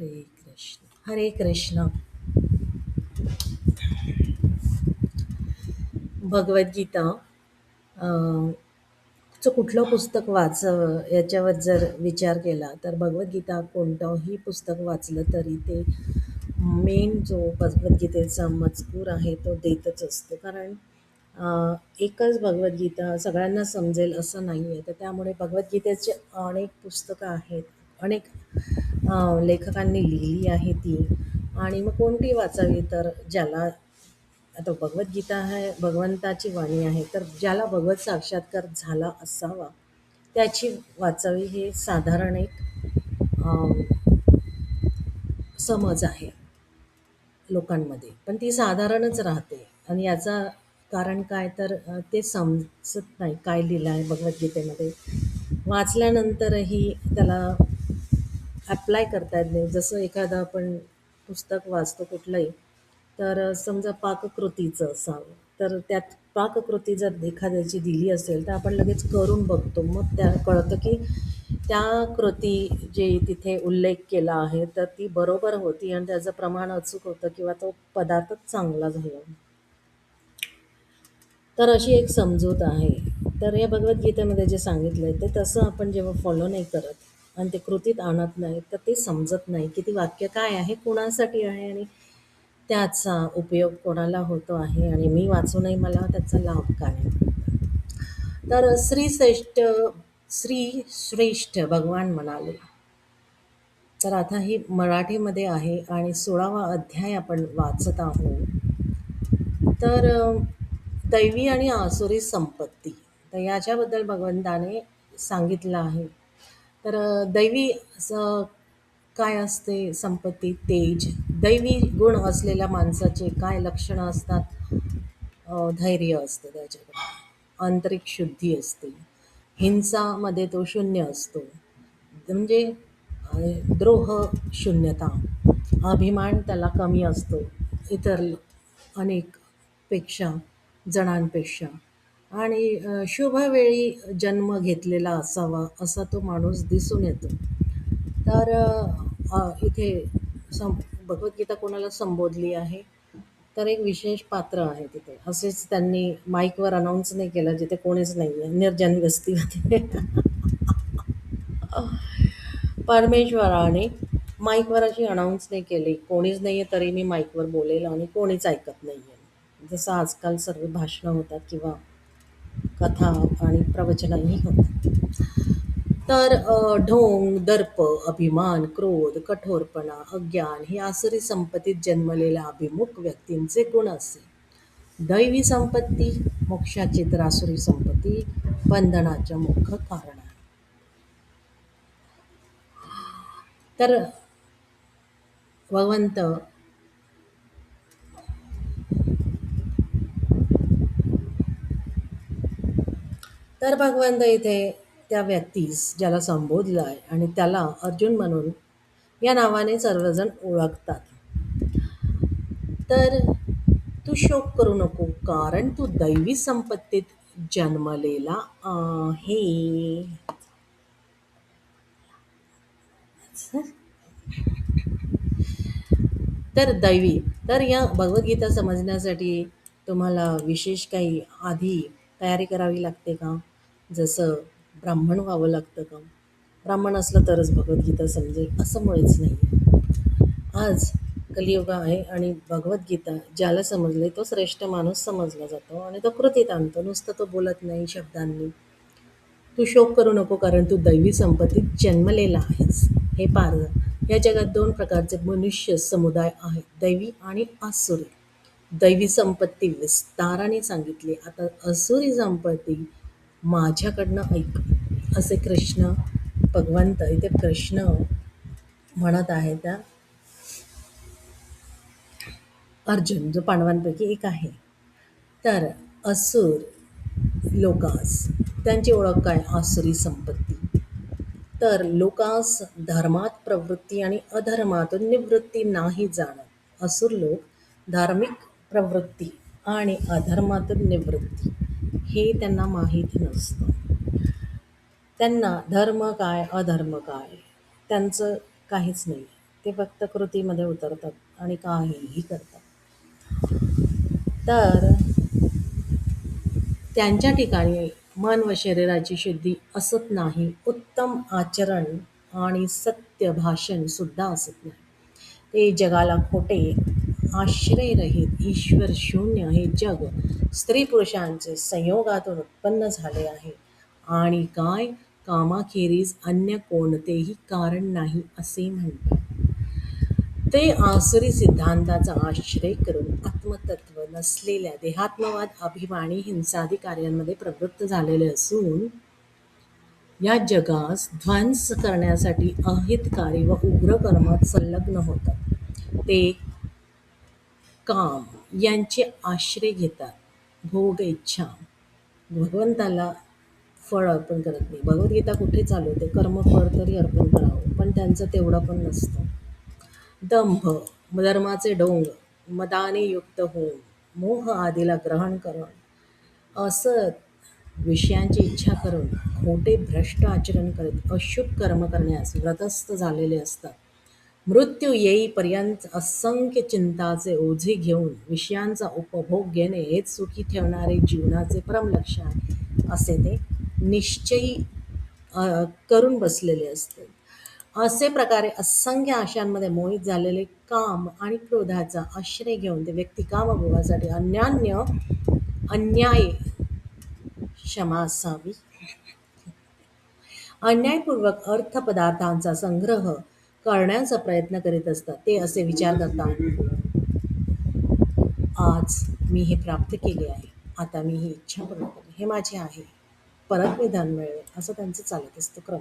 हरे कृष्ण हरे कृष्ण. भगवद्गीता चं कुठलं पुस्तक वाचावं याच्यावर जर विचार केला तर भगवद्गीता कोणतंही पुस्तक वाचलं तरी ते मेन जो भगवद्गीतेचा मजकूर आहे तो देतच असतो. कारण एकच भगवद्गीता सगळ्यांना समजेल असं नाही आहे. तर त्यामुळे भगवद्गीतेचे अनेक पुस्तकं आहेत, अनेक लेखकांनी लिहिली आहे ती. आणि मग कोणती वाचावी तर ज्याला आता भगवद्गीता आहे भगवंताची वाणी आहे, तर ज्याला भगवत साक्षात्कार झाला असावा त्याची वाचावी हे साधारण एक समज आहे लोकांमध्ये. पण ती साधारणच राहते आणि याचा कारण काय तर ते समजत नाही काय लिहिलं आहे भगवद्गीतेमध्ये. वाचल्यानंतरही त्याला ॲप्लाय करता येत नाही. जसं एखादं आपण पुस्तक वाचतो कुठलंही, तर समजा पाककृतीचं असावं, तर त्यात पाककृती जर एखाद्याची दिली असेल तर आपण लगेच करून बघतो. मग त्या कळतं की त्या कृती जे तिथे उल्लेख केला आहे तर ती बरोबर होती आणि त्याचं प्रमाण अचूक होतं किंवा तो पदार्थच चांगला झाला. तर अशी एक समजूत आहे. तर या भगवद्गीतेमध्ये जे सांगितलं आहे ते तसं आपण जेव्हा फॉलो नाही करत आणि ते कृतीत आणत नाही तर ते समजत नाही की ती वाक्य काय आहे, कुणासाठी आहे आणि त्याचा उपयोग कोणाला होतो आहे आणि मी वाचूनही मला त्याचा लाभ काय आहे. तर श्री श्रेष्ठ भगवान म्हणाले. तर आता ही मराठीमध्ये आहे आणि 16वा अध्याय आपण वाचत आहोत. तर दैवी आणि आसुरी संपत्ती, तर याच्याबद्दल भगवंताने सांगितलं आहे. तर दैवी काय असते संपत्ती? तेज. दैवी गुण असलेल्या माणसाचे काय लक्षणं असतात? धैर्य असतं त्याच्याकडे, आंतरिक शुद्धी असते, हिंसामध्ये तो शून्य असतो, म्हणजे द्रोह शून्यता, अभिमान त्याला कमी असतो इतर अनेक पेक्षा जणांपेक्षा, आणि शुभवेळी जन्म घेतलेला असावा असा तो माणूस दिसून येतो. तर इथे सं भगवद्गीता कोणाला संबोधली आहे तर एक विशेष पात्र आहे तिथे. असेच त्यांनी माईकवर अनाऊन्स नाही केलं जिथे कोणीच नाही आहे, निर्जन वस्तीमध्ये. परमेश्वराने माईकवर अशी अनाऊन्स नाही केली, कोणीच नाही आहे तरी मी माईकवर बोलेल आणि कोणीच ऐकत नाही आहे. जसं आजकाल सर्व भाषणं होतात किंवा कथा आणि प्रवचनही होतात. तर ढोंग, दर्प, अभिमान, क्रोध, कठोरपणा, अज्ञान हे आसुरी संपत्तीत जन्मलेल्या अभिमुख व्यक्तींचे गुण असे. दैवी संपत्ती मोक्षाची, तर आसुरी संपत्ती बंधनाच्या मुख्य कारण आहे. तर भगवंत तर भगवंत इथे त्या व्यक्तीस ज्याला संबोधलं आहे आणि त्याला अर्जुन म्हणून या नावाने सर्वजण ओळखतात. तर तू शोक करू नको कारण तू दैवी संपत्तीत जन्मलेला आहे. तर दैवी, तर या भगवद्गीता समजण्यासाठी तुम्हाला विशेष काही आधी तयारी करावी लागते का? जसं ब्राह्मण व्हावं लागतं का? ब्राह्मण असलं तरच भगवद्गीता समजेल असं मुळीच नाही. आज कलियुग आहे आणि भगवद्गीता ज्याला समजले तो श्रेष्ठ माणूस समजला जातो आणि तो कृतीत आणतो, नुसतं तो बोलत नाही शब्दांनी. तू शोक करू नको कारण तू दैवी संपत्तीत जन्मलेला आहेस. हे पार, या जगात 2 प्रकारचे मनुष्य समुदाय आहेत, दैवी आणि आसुरी. दैवी संपत्ती विस्ताराने सांगितली. आता असुरी संपत्ती माझ्याकडनं ऐक, असे कृष्ण भगवंत इथे कृष्ण म्हणत आहे त्या अर्जुन, जो पांडवांपैकी एक आहे. तर असुर लोकास, त्यांची ओळख काय? आसुरी संपत्ती. तर लोकास धर्मात प्रवृत्ती आणि अधर्मातून निवृत्ती नाही जाणत. असुर लोक धार्मिक प्रवृत्ती आणि अधर्मातून निवृत्ती हे त्यांना माहीत नसतं. त्यांना धर्म काय अधर्म काय त्यांचं काहीच नाही. ते फक्त कृतीमध्ये उतरतात आणि काहीही करतात. तर त्यांच्या ठिकाणी मन व शरीराची शुद्धी असत नाही. उत्तम आचरण आणि सत्य भाषण सुद्धा असत नाही. ते जगाला खोटे, आश्रयरहित, ईश्वर शून्य हे जग स्त्री पुरुषांचे संयोगातून उत्पन्न झाले आहे. आणि काय, कामाखेरीज अन्य कोणतेही कारण नाही असे म्हणतात. ते आसुरी सिद्धांताचा आश्रय करून आत्मतत्व नसलेल्या देहात्मवाद, अभिमानी, हिंसादी कार्यांमध्ये प्रवृत्त झालेले असून या जगास ध्वंस करण्यासाठी अहितकारी व उग्र कर्मात संलग्न होतात. ते काम यांचे आश्रय घेतात. भोग इच्छा भगवंताला फळ अर्पण करत नाही. भगवद्गीता कुठे चालवते कर्मफळ तरी अर्पण करावं, पण त्यांचं तेवढं पण नसतं. दंभ, धर्माचे डोंग, मदाने युक्त होऊन मोह आदीला ग्रहण करून असत विषयांची इच्छा करून खोटे भ्रष्ट आचरण करीत अशुभ कर्म करण्यास व्रतस्थ झालेले असतात. मृत्यू येईपर्यंत असंख्य चिंताचे ओझे घेऊन विषयांचा उपभोग घेणे हेच सुखी ठेवणारे जीवनाचे परम लक्ष्य आहे असे ते निश्चयी करून बसलेले असते. असे प्रकारे असंख्य आशांमध्ये मोहित झालेले काम आणि क्रोधाचा आश्रय घेऊन ते व्यक्ती कामभोगासाठी अन्याय क्षमा असावी अन्यायपूर्वक अर्थपदार्थांचा संग्रह करण्याचा प्रयत्न करीत असतात. ते असे विचार करतात, आज मी हे प्राप्त केले आहे, आता मी ही इच्छा पूर्ण केली, हे माझे आहे, परत मी धन मिळवेल, असं त्यांचं चालत असतं क्रम.